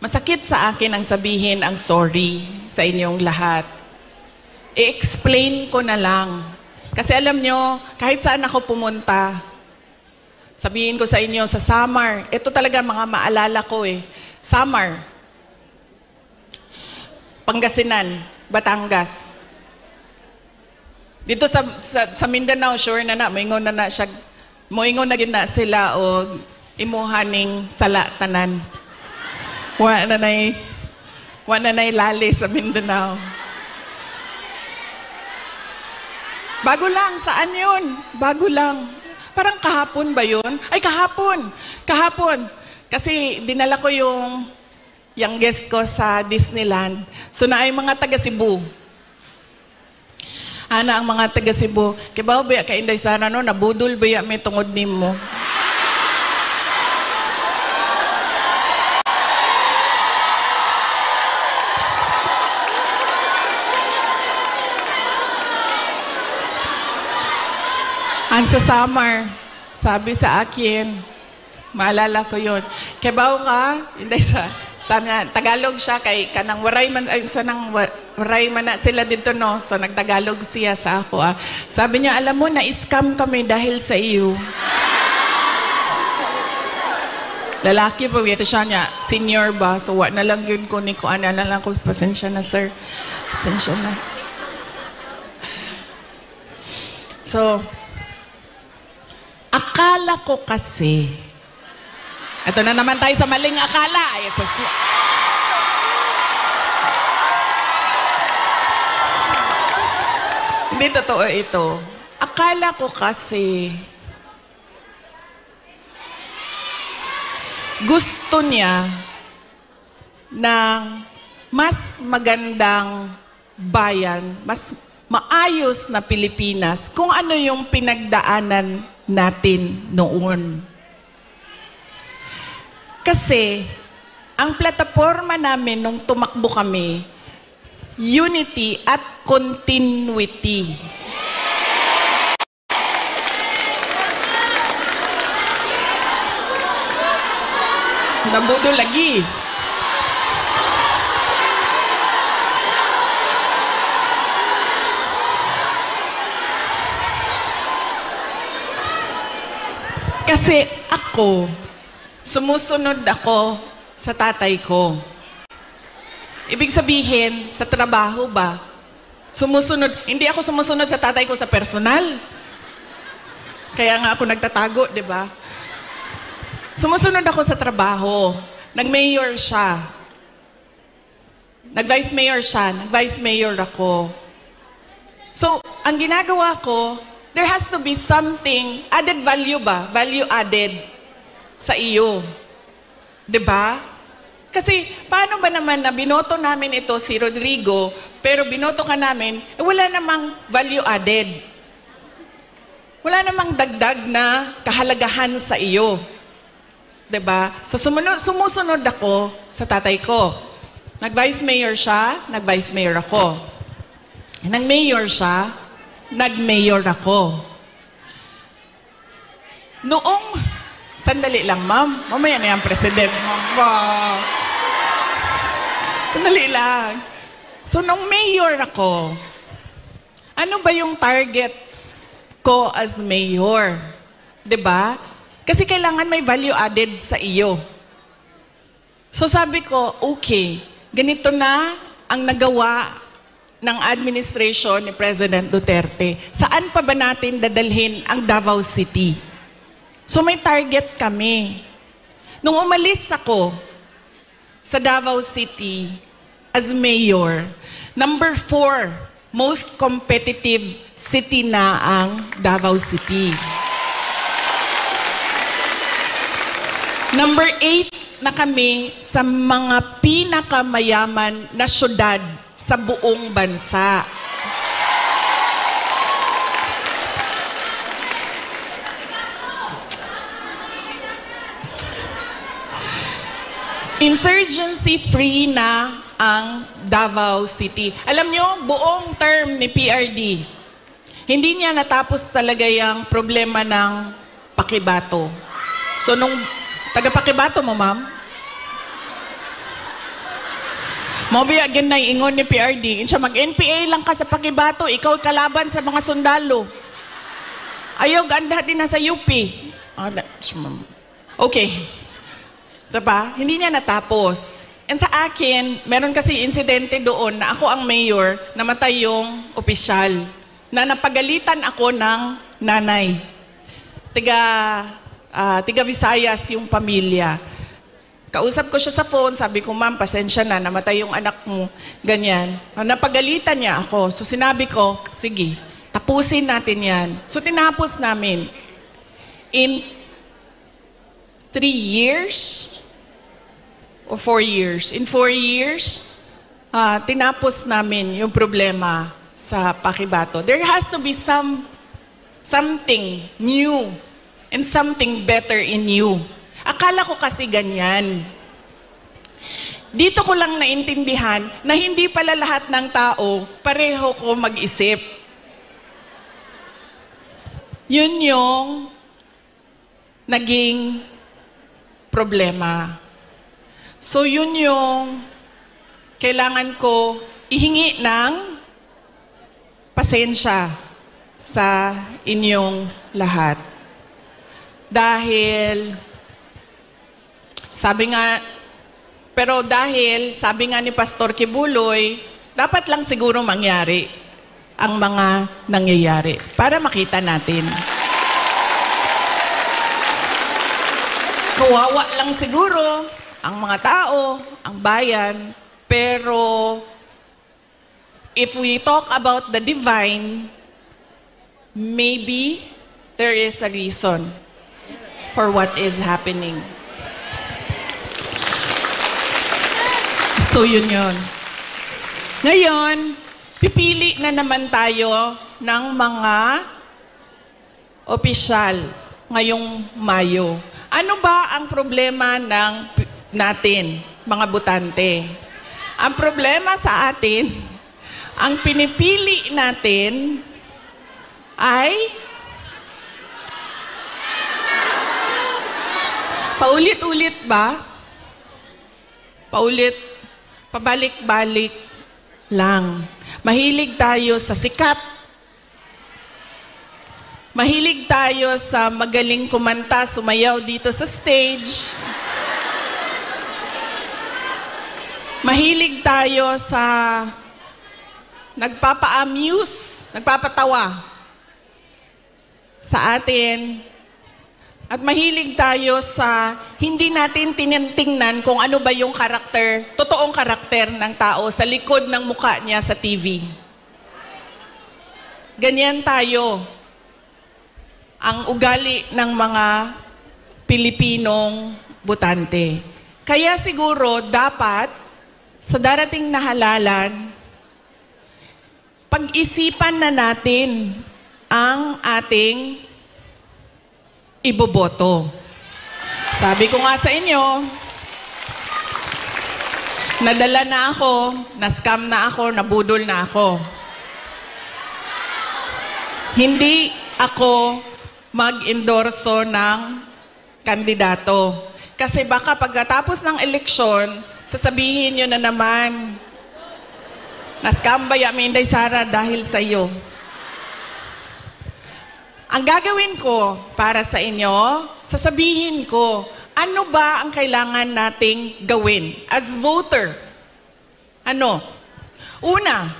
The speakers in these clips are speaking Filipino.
Masakit sa akin ang sabihin ang sorry sa inyong lahat. I-explain ko na lang. Kasi alam nyo, kahit saan ako pumunta, sabihin ko sa inyo, sa Samar, ito talaga mga maalala ko eh. Samar, Pangasinan, Batangas. Dito sa Mindanao, sure na moingon na siya, moingon na gina sila o imuhaning sala tanan. Wa na nay lali sa Mindanao. Bago lang, saan yun? Bago lang. Parang kahapon ba yun? Ay, kahapon! Kahapon! Kasi dinala ko yung guest ko sa Disneyland. So na ay mga taga Cebu. Ana ang mga taga Cebu. Kibaw ba ka inday sana no? Nabudol ba may tungod nimo? Ang sa Samar, sabi sa akin, maalala ko yun, kibaw ka, hindi sabi na, Tagalog siya, kay kanang waray man, ay, sanang waray man na sila dito, no? So, nagtagalog siya sa ako, ah. Sabi niya, alam mo, na-scam kami dahil sa iyo. Lalaki pa, ito siya niya, senior ba? So, wa na lang yun ko, ni ko, na lang ko, pasensya na, sir. Pasensya na. So, akala ko kasi, ito na naman tayo sa maling akala. Hindi totoo ito. Akala ko kasi, gusto niya ng mas magandang bayan, mas maayos na Pilipinas kung ano yung pinagdaanan natin noon. Kasi, ang plataforma namin nung tumakbo kami, unity at continuity. Nabudo lagi. Kasi ako, sumusunod ako sa tatay ko. Ibig sabihin, sa trabaho ba? Sumusunod, hindi ako sumusunod sa tatay ko sa personal. Kaya nga ako nagtatago, di ba? Sumusunod ako sa trabaho. Nag-mayor siya. Nag-vice mayor siya. Nag-vice mayor ako. So, ang ginagawa ko, there has to be something, added value ba? Value added sa iyo. Diba? Kasi, paano ba naman na binoto namin ito si Rodrigo, pero binoto ka namin, wala namang value added. Wala namang dagdag na kahalagahan sa iyo. Diba? So, sumusunod ako sa tatay ko. Nag-vice mayor siya, nag-vice mayor ako. Nag-mayor siya, nag-mayor ako. Noong, sandali lang ma'am, mamaya na yung president ma'am. Wow. Sandali lang. So, nung mayor ako, ano ba yung targets ko as mayor? Diba? Kasi kailangan may value added sa iyo. So sabi ko, okay, ganito na ang nagawa ng administration ni President Duterte. Saan pa ba natin dadalhin ang Davao City? So may target kami. Nung umalis ako sa Davao City as mayor, number 4, most competitive city na ang Davao City. Number 8 na kami sa mga pinakamayaman na syudad sa buong bansa. Insurgency-free na ang Davao City. Alam nyo, buong term ni PRD, hindi niya natapos talaga yung problema ng Pakibato. So, nung taga-Pakibato mo, ma'am? Mobi again na ingon ni PRD, siya mag-NPA lang ka sa Pakibato, ikaw kalaban sa mga sundalo. Ayaw, ganda din na sa UP. Okay. Diba? Hindi niya natapos. And sa akin, meron kasi insidente doon na ako ang mayor, namatay yung opisyal, na napagalitan ako ng nanay. Tiga Visayas yung pamilya. Kausap ko siya sa phone, sabi ko, ma'am, pasensya na, namatay yung anak mo, ganyan. Napagalitan niya ako. So sinabi ko, sige, tapusin natin yan. So tinapos namin. In 3 years, o 4 years, in 4 years, tinapos namin yung problema sa Pakibato. There has to be something new and something better in you. Akala ko kasi ganyan. Dito ko lang naintindihan na hindi pala lahat ng tao pareho ko mag-isip. Yun yung naging problema. So yun yung kailangan ko ihingi ng pasensya sa inyong lahat. Dahil sabi nga ni Pastor Kibuloy, dapat lang siguro mangyari ang mga nangyayari para makita natin. Kawawa lang siguro ang mga tao, ang bayan, pero if we talk about the divine, maybe there is a reason for what is happening. So yun yun. Ngayon, pipili na naman tayo ng mga opisyal ngayong Mayo. Ano ba ang problema natin, mga botante? Ang problema sa atin, ang pinipili natin ay paulit-ulit ba? Pabalik-balik lang. Mahilig tayo sa sikat. Mahilig tayo sa magaling kumanta, sumayaw dito sa stage. Mahilig tayo sa nagpapa-amuse, nagpapatawa sa atin. At mahilig tayo sa hindi natin tinitingnan kung ano ba yung karakter, totoong karakter ng tao sa likod ng mukha niya sa TV. Ganyan tayo. Ang ugali ng mga Pilipinong botante. Kaya siguro dapat sa darating na halalan, pag-isipan na natin ang ating iboboto. Sabi ko nga sa inyo, nadala na ako, na-scam na ako, nabudol na ako. Hindi ako mag-endorso ng kandidato. Kasi baka pagkatapos ng eleksyon, sasabihin nyo na naman, na-scam ba yamin day Sara dahil sa iyo? Ang gagawin ko para sa inyo, sasabihin ko, ano ba ang kailangan nating gawin as voter? Ano? Una,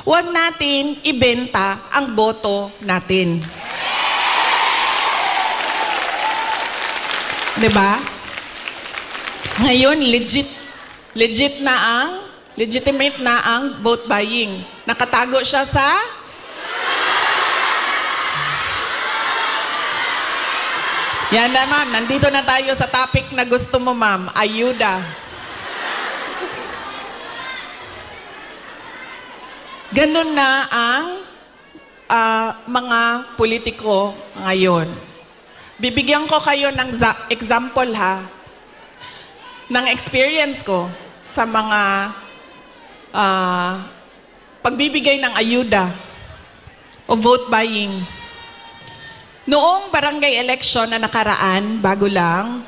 huwag natin ibenta ang boto natin. Diba? Ngayon, legitimate na ang vote buying. Nakatago siya sa yan na, ma'am. Nandito na tayo sa topic na gusto mo, ma'am. Ayuda. Ganun na ang mga politiko ngayon. Bibigyan ko kayo ng example, ha, ng experience ko sa mga pagbibigay ng ayuda o vote buying. Noong barangay election na nakaraan, bago lang,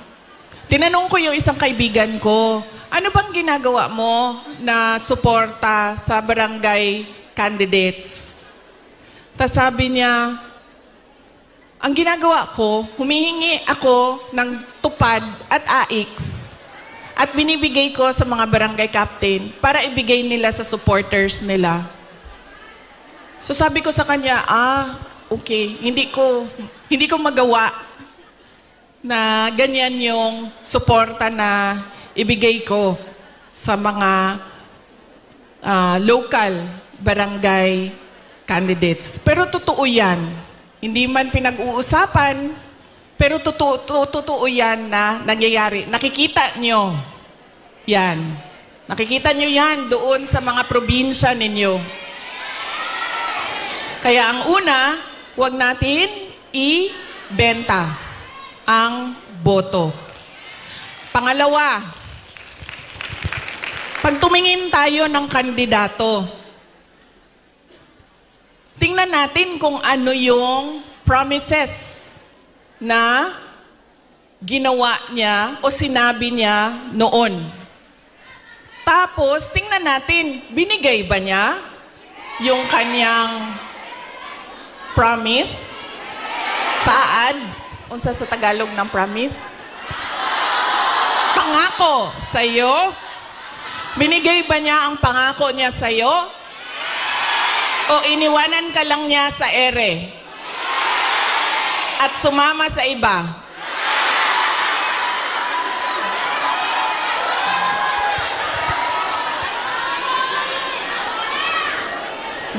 tinanong ko yung isang kaibigan ko, ano bang ginagawa mo na suporta sa barangay candidates? Tapos sabi niya, ang ginagawa ko, humihingi ako ng tupad at AIX at binibigay ko sa mga barangay captain para ibigay nila sa supporters nila. So sabi ko sa kanya, okay, hindi ko magawa na ganyan yung suporta na ibigay ko sa mga local barangay candidates. Pero totoo yan. Hindi man pinag-uusapan, pero totoo yan na nangyayari. Nakikita nyo yan. Nakikita nyo yan doon sa mga probinsya ninyo. Kaya ang una, huwag natin ibenta ang boto. Pangalawa, pag tumingin tayo ng kandidato, tingnan natin kung ano yung promises na ginawa niya o sinabi niya noon. Tapos, tingnan natin, binigay ba niya yung kanyang promise? Saan? Unsa sa Tagalog ng promise? Pangako sa'yo? Binigay ba niya ang pangako niya sa'yo? O iniwanan ka lang niya sa ere? At sumama sa iba?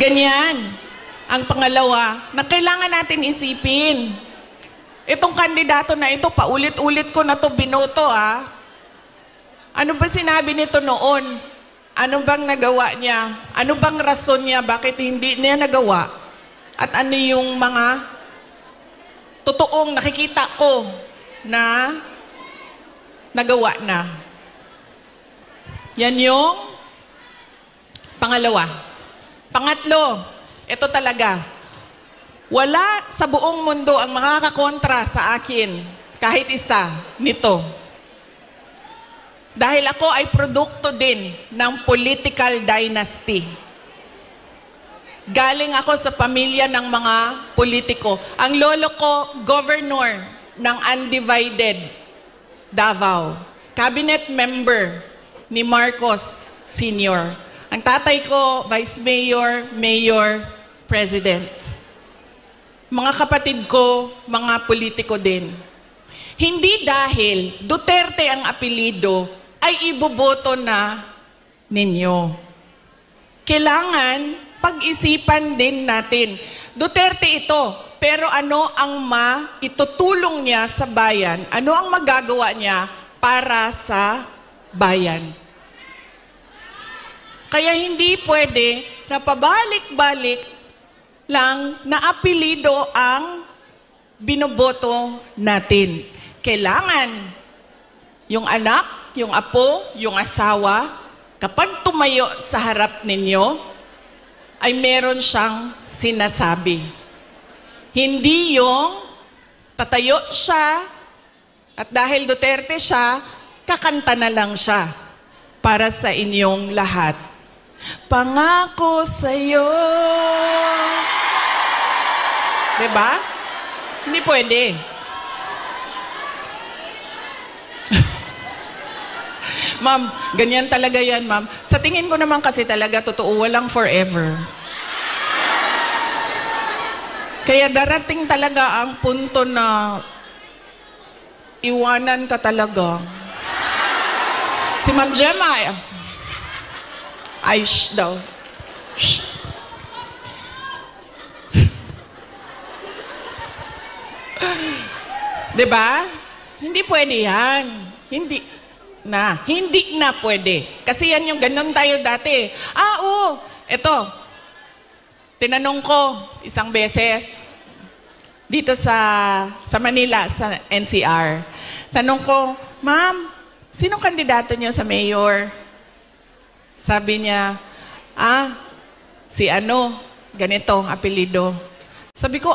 Ganyan. Ang pangalawa, na kailangan natin isipin. Itong kandidato na ito, paulit-ulit ko na to binoto, Ano ba sinabi nito noon? Ano bang nagawa niya? Ano bang rason niya? Bakit hindi niya nagawa? At ano yung mga totoong nakikita ko na nagawa na? Yan yung pangalawa. Pangatlo, ito talaga. Wala sa buong mundo ang makakakontra sa akin, kahit isa, nito. Dahil ako ay produkto din ng political dynasty. Galing ako sa pamilya ng mga politiko. Ang lolo ko, governor ng undivided Davao. Cabinet member ni Marcos Sr. Ang tatay ko, vice mayor, mayor, president. Mga kapatid ko, mga politiko din. Hindi dahil Duterte ang apelido, ay iboboto na ninyo. Kailangan pag-isipan din natin. Duterte ito, pero ano ang maitutulong niya sa bayan? Ano ang magagawa niya para sa bayan? Kaya hindi pwede na pabalik-balik lang na apelido ang binoboto natin. Kailangan yung anak, yung apo, yung asawa, kapag tumayo sa harap ninyo, ay meron siyang sinasabi. Hindi yung tatayo siya at dahil Duterte siya, kakanta na lang siya para sa inyong lahat. Pangako sa'yo. Diba? Hindi pwede. Ma'am, ganyan talaga yan, ma'am. Sa tingin ko naman kasi talaga, totoo, walang forever. Kaya darating talaga ang punto na iwanan ka talaga. Si Ma'am Gemma, ay, shh daw. Shh. Diba? Hindi pwede yan. Hindi na pwede. Kasi yan yung ganun tayo dati. Oo, eto. Tinanong ko isang beses dito sa Manila, sa NCR. Tanong ko, Ma'am, sinong kandidato niyo sa mayor? Sabi niya, si ano, ganito, apelido. Sabi ko,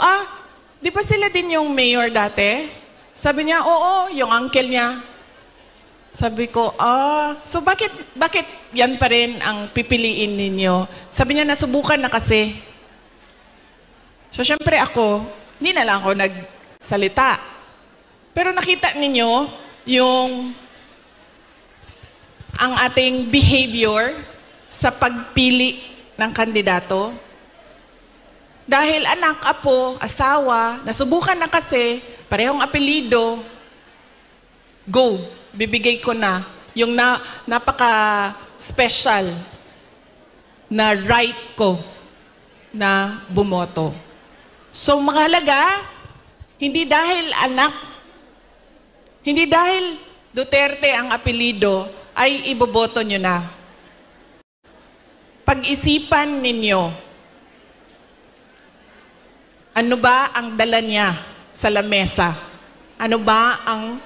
di ba sila din yung mayor dati? Sabi niya, oo, yung uncle niya. Sabi ko, so bakit yan pa rin ang pipiliin ninyo? Sabi niya, nasubukan na kasi. So, syempre ako, hindi na lang ako nagsalita. Pero nakita ninyo ang ating behavior sa pagpili ng kandidato. Dahil anak, apo, asawa, nasubukan na kasi, parehong apelido, go, bibigay ko na yung napaka-special na right ko na bumoto. So, mahalaga, hindi dahil anak, hindi dahil Duterte ang apelido, ay iboboto nyo na. Pag-isipan ninyo, ano ba ang dala niya sa lamesa? Ano ba ang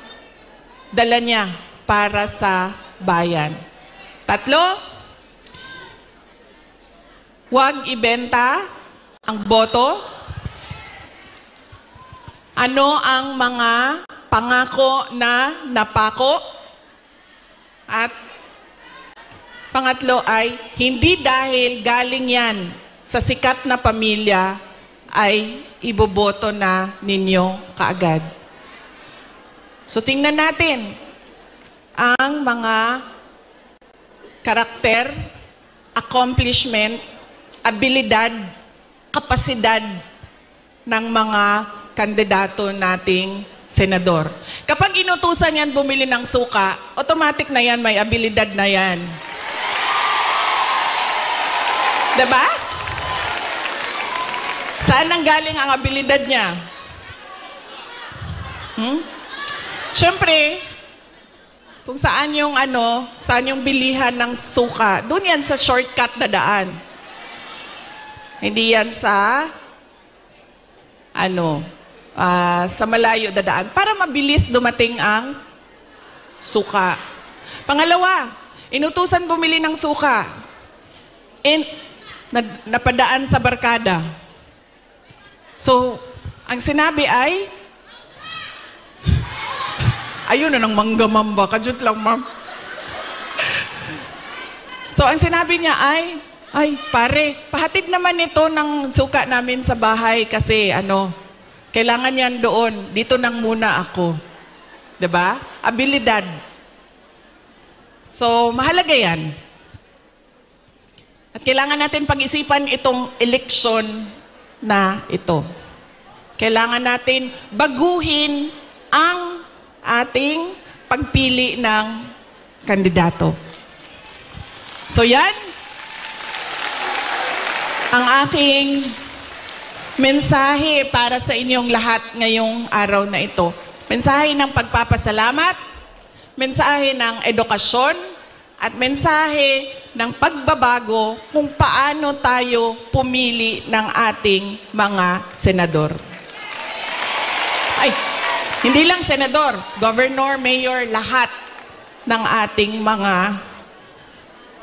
dala niya para sa bayan? 3, huwag ibenta ang boto. Ano ang mga pangako na napako? At pangatlo ay, hindi dahil galing yan sa sikat na pamilya ay iboboto na ninyo kaagad. So tingnan natin ang mga karakter, accomplishment, abilidad, kapasidad ng mga kandidato nating senador. Kapag inutusan yan bumili ng suka, automatic na yan, may abilidad na yan. Diba? Saan nanggaling ang abilidad niya? Siyempre, kung saan yung bilihan ng suka, doon yan sa shortcut na daan. Hindi yan sa sa malayo dadaan para mabilis dumating ang suka. Pangalawa, inutusan bumili ng suka. Napadaan sa barkada. So, ang sinabi ay, ayun na ng manggamamba, kadyot lang, ma'am. So, ang sinabi niya ay pare, pahatid naman ito ng suka namin sa bahay kasi kailangan yan doon. Dito nang muna ako. 'Di ba? Abilidad. So, mahalaga yan. At kailangan natin pag-isipan itong eleksyon na ito. Kailangan natin baguhin ang ating pagpili ng kandidato. So, yan ang aking mensahe para sa inyong lahat ngayong araw na ito. Mensahe ng pagpapasalamat, mensahe ng edukasyon, at mensahe ng pagbabago kung paano tayo pumili ng ating mga senador. Hindi lang senador, governor, mayor, lahat ng ating mga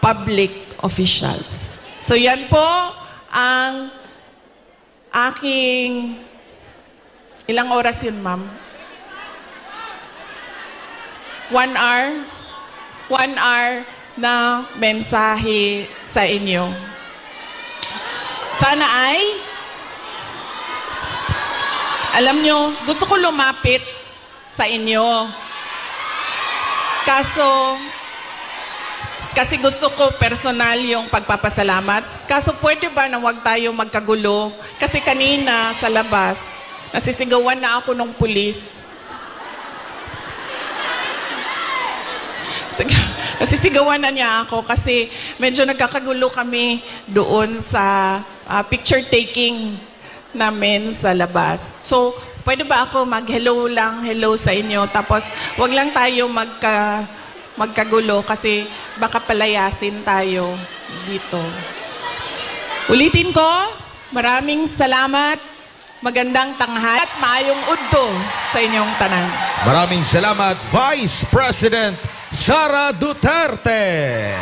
public officials. So yan po ang aking, ilang oras yun, ma'am? 1 hour? 1 hour na mensahe sa inyo. Sana ay, alam nyo, gusto ko lumapit sa inyo. Kasi gusto ko personal yung pagpapasalamat. Kaso pwede ba na wag tayo magkagulo? Kasi kanina sa labas, nasisigawan na ako ng pulis. Nasisigawan na niya ako kasi medyo nagkakagulo kami doon sa picture taking namin sa labas. So, pwede ba ako mag-hello lang, hello sa inyo? Tapos, wag lang tayo magkagulo kasi baka palayasin tayo dito. Ulitin ko, maraming salamat, magandang tanghali at maayong udto sa inyong tanan. Maraming salamat, Vice President Sara Duterte.